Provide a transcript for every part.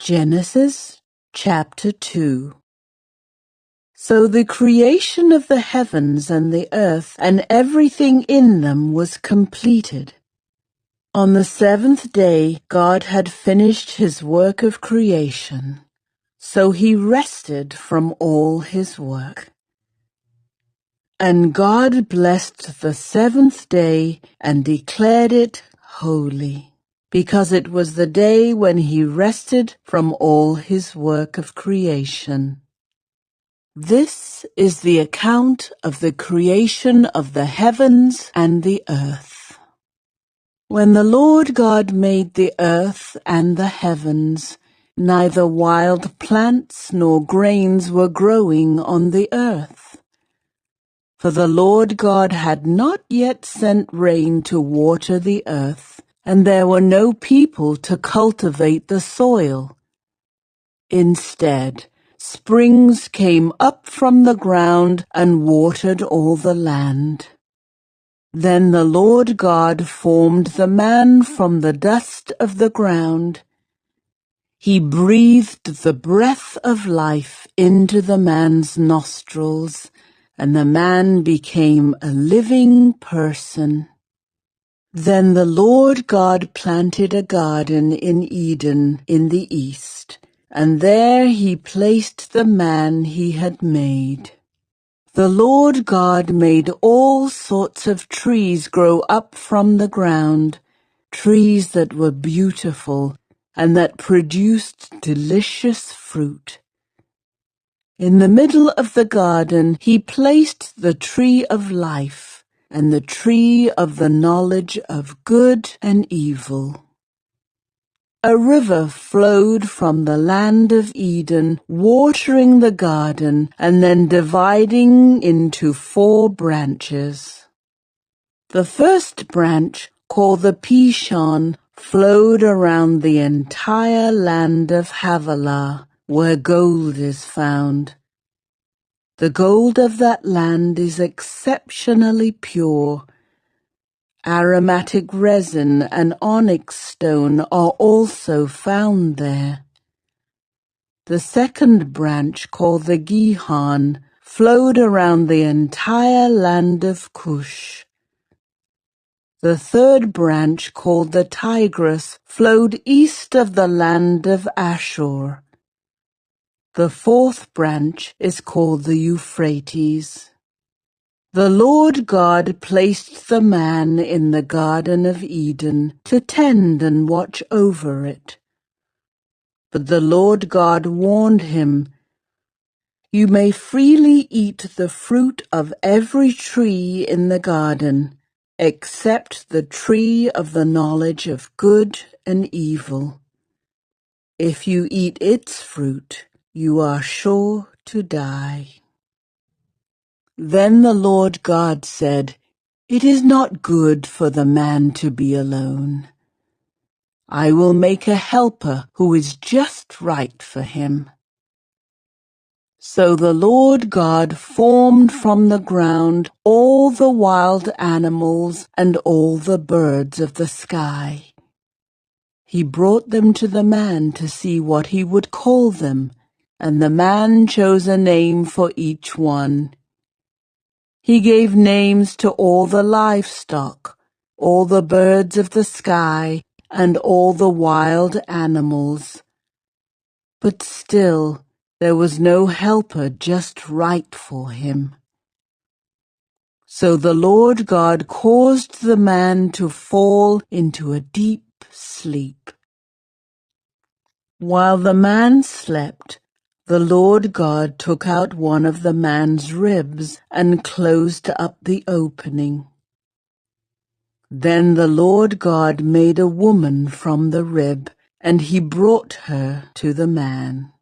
Genesis chapter 2. So the creation of the heavens and the earth and everything in them was completed. On the seventh day God had finished his work of creation, so he rested from all his work. And God blessed the seventh day and declared it holy, because it was the day when he rested from all his work of creation. This is the account of the creation of the heavens and the earth. When the Lord God made the earth and the heavens, neither wild plants nor grains were growing on the earth. For the Lord God had not yet sent rain to water the earth, and there were no people to cultivate the soil. Instead, springs came up from the ground and watered all the land. Then the Lord God formed the man from the dust of the ground. He breathed the breath of life into the man's nostrils, and the man became a living person. Then the Lord God planted a garden in Eden in the east, and there he placed the man he had made. The Lord God made all sorts of trees grow up from the ground, trees that were beautiful and that produced delicious fruit. In the middle of the garden he placed the tree of life and the tree of the knowledge of good and evil. A river flowed from the land of Eden, watering the garden and then dividing into 4 branches. The first branch, called the Pishon, flowed around the entire land of Havilah, where gold is found. The gold of that land is exceptionally pure. Aromatic resin and onyx stone are also found there. The second branch, called the Gihon, flowed around the entire land of Cush. The third branch, called the Tigris, flowed east of the land of Ashur. The fourth branch is called the Euphrates. The Lord God placed the man in the Garden of Eden to tend and watch over it. But the Lord God warned him, "You may freely eat the fruit of every tree in the garden, except the tree of the knowledge of good and evil. If you eat its fruit, you are sure to die." Then the Lord God said, "It is not good for the man to be alone. I will make a helper who is just right for him." So the Lord God formed from the ground all the wild animals and all the birds of the sky. He brought them to the man to see what he would call them, and the man chose a name for each one. He gave names to all the livestock, all the birds of the sky, and all the wild animals. But still, there was no helper just right for him. So the Lord God caused the man to fall into a deep sleep. While the man slept, the Lord God took out one of the man's ribs and closed up the opening. Then the Lord God made a woman from the rib, and he brought her to the man.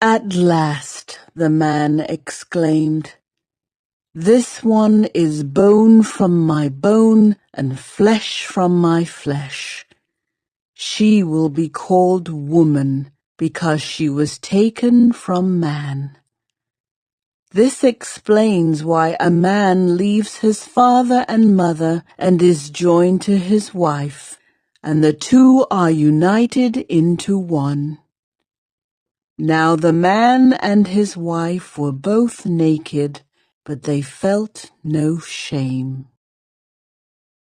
"At last," the man exclaimed, "this one is bone from my bone and flesh from my flesh. She will be called woman, because she was taken from man." This explains why a man leaves his father and mother and is joined to his wife, and the two are united into one. Now the man and his wife were both naked, but they felt no shame.